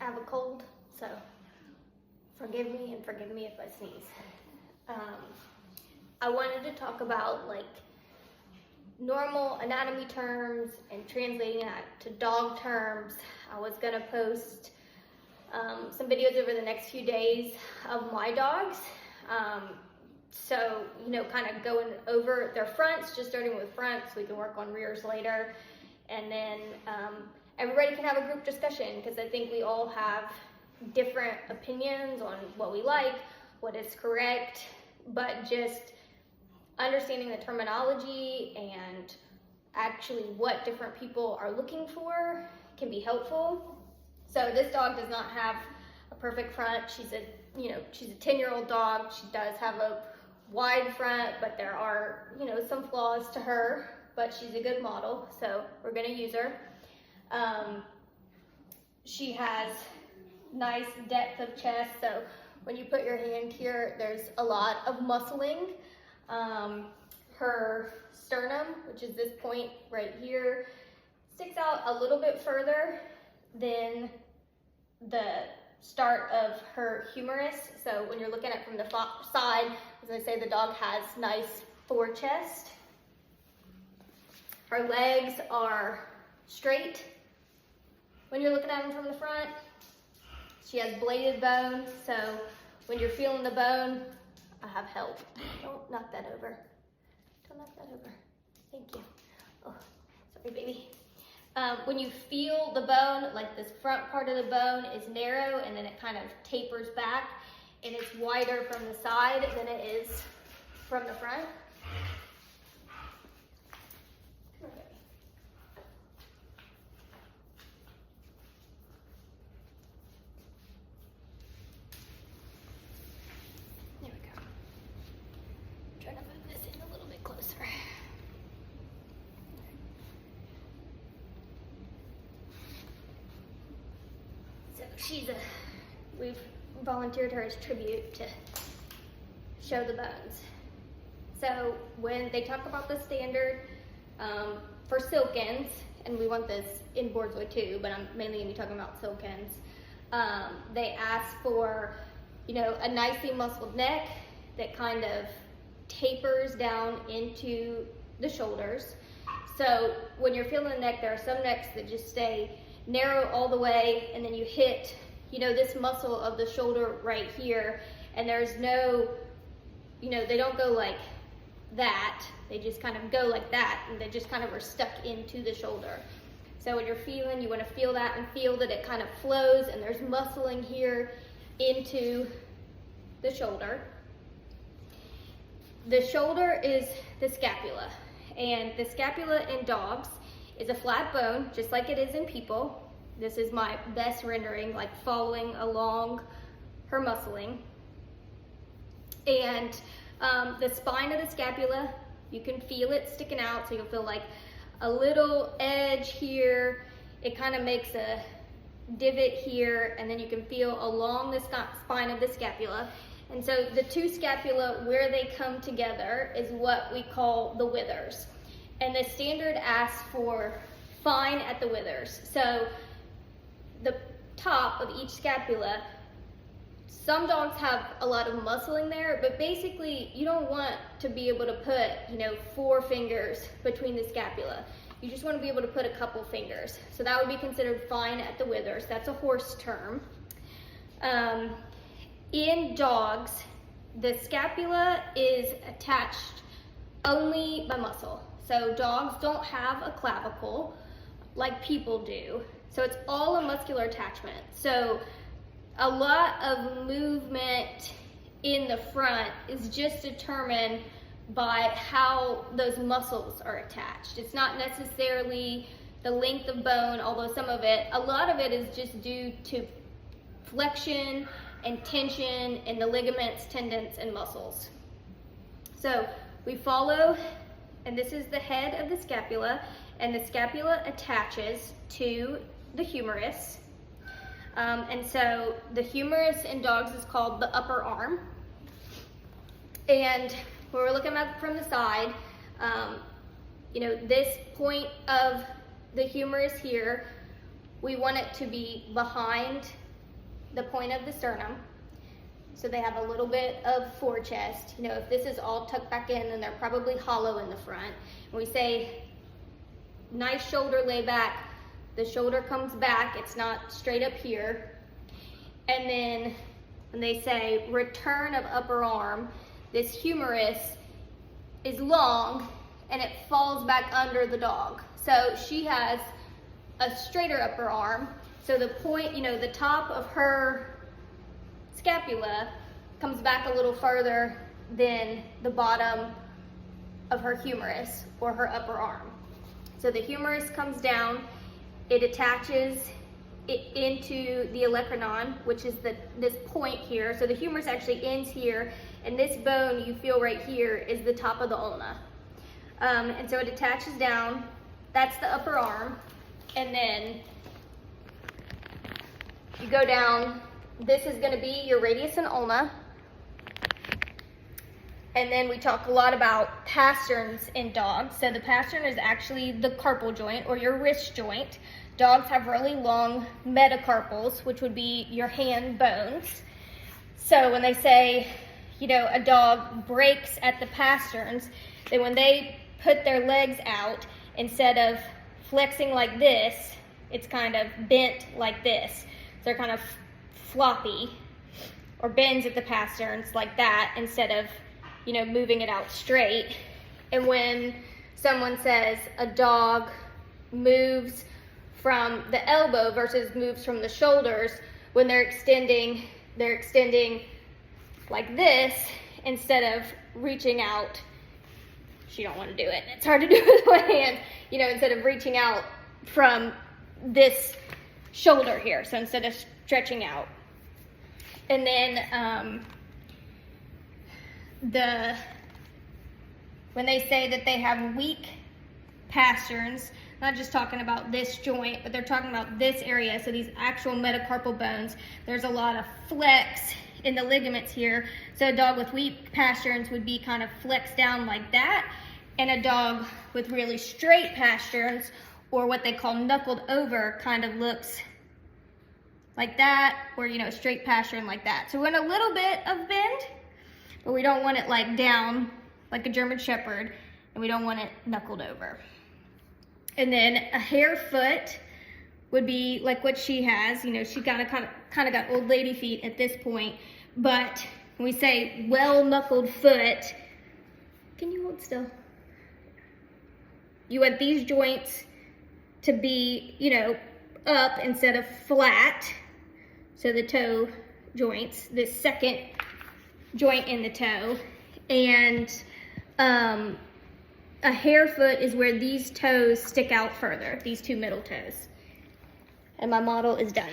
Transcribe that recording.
have a cold, so forgive me and forgive me if I sneeze. I wanted to talk about like normal anatomy terms and translating that to dog terms. I was gonna post some videos over the next few days of my dogs. So, you know, kind of going over their fronts, just starting with fronts, we can work on rears later. And then everybody can have a group discussion, because I think we all have different opinions on what we like, what is correct, but just understanding the terminology and actually what different people are looking for can be helpful. So this dog does not have a perfect front. She's a 10-year-old dog. She does have a wide front, but there are, some flaws to her, but she's a good model, so we're gonna use her. She has nice depth of chest, so when you put your hand here, there's a lot of muscling. Her sternum, which is this point right here, sticks out a little bit further than the start of her humerus. So when you're looking at it from the side, as I say, the dog has nice fore chest. Her legs are straight when you're looking at them from the front. She has bladed bones, so when you're feeling the bone, I have help. Don't knock that over. Don't knock that over. Thank you. Oh, sorry, baby. When you feel the bone, like this front part of the bone is narrow and then it kind of tapers back and it's wider from the side than it is from the front. Okay. There we go. I'm trying to move this in a little bit closer. We've volunteered her as tribute to show the bones. So when they talk about the standard for silkins, and we want this in Borzoi too, but I'm mainly gonna be talking about silkins, they ask for, a nicely muscled neck that kind of tapers down into the shoulders. So when you're feeling the neck, there are some necks that just stay narrow all the way, and then you hit, this muscle of the shoulder right here, and there's no, they don't go like that, they just kind of go like that, and they just kind of are stuck into the shoulder. So when you're feeling, you want to feel that and feel that it kind of flows, and there's muscling here into the shoulder. The shoulder is the scapula, and the scapula in dogs is a flat bone, just like it is in people. This is my best rendering, like following along her muscling. And the spine of the scapula, you can feel it sticking out, so you'll feel like a little edge here. It kind of makes a divot here, and then you can feel along the spine of the scapula. And so the two scapula, where they come together, is what we call the withers. And the standard asks for fine at the withers. So the top of each scapula, some dogs have a lot of muscling there, but basically you don't want to be able to put, 4 fingers between the scapula. You just want to be able to put a couple fingers. So that would be considered fine at the withers. That's a horse term. In dogs, the scapula is attached only by muscle. So dogs don't have a clavicle like people do. So it's all a muscular attachment. So a lot of movement in the front is just determined by how those muscles are attached. It's not necessarily the length of bone, although a lot of it is just due to flexion and tension in the ligaments, tendons, and muscles. So we follow, and this is the head of the scapula, and the scapula attaches to the humerus. And so the humerus in dogs is called the upper arm. And when we're looking at it from the side, this point of the humerus here, we want it to be behind the point of the sternum. So they have a little bit of forechest. You know, if this is all tucked back in, then they're probably hollow in the front. When we say nice shoulder lay back, the shoulder comes back, it's not straight up here. And then when they say return of upper arm, this humerus is long and it falls back under the dog. So she has a straighter upper arm. So the point, you know, the top of her scapula comes back a little further than the bottom of her humerus or her upper arm. So the humerus comes down, it attaches it into the olecranon, which is this point here. So the humerus actually ends here, and this bone you feel right here is the top of the ulna. And so it attaches down, that's the upper arm, and then you go down. This is going to be your radius and ulna. And then we talk a lot about pasterns in dogs. So the pastern is actually the carpal joint or your wrist joint. Dogs have really long metacarpals, which would be your hand bones. So when they say, you know, a dog breaks at the pasterns, then when they put their legs out, instead of flexing like this, it's kind of bent like this. So they're kind of floppy, or bends at the pasterns like that instead of, you know, moving it out straight. And when someone says a dog moves from the elbow versus moves from the shoulders, when they're extending like this instead of reaching out. You don't want to do it. It's hard to do with one hand, you know, instead of reaching out from this shoulder here. So instead of stretching out. And then when they say that they have weak pasterns, not just talking about this joint, but they're talking about this area. So these actual metacarpal bones, there's a lot of flex in the ligaments here. So a dog with weak pasterns would be kind of flexed down like that. And a dog with really straight pasterns, or what they call knuckled over, kind of looks like that, or, you know, straight pastern like that. So we want a little bit of bend, but we don't want it like down like a German Shepherd, and we don't want it knuckled over. And then a hare foot would be like what she has. You know, she kind of got old lady feet at this point, but when we say well knuckled foot, can you hold still? You want these joints to be, you know, up instead of flat. So the toe joints, this second joint in the toe. And a hare foot is where these toes stick out further, these two middle toes. And my model is done.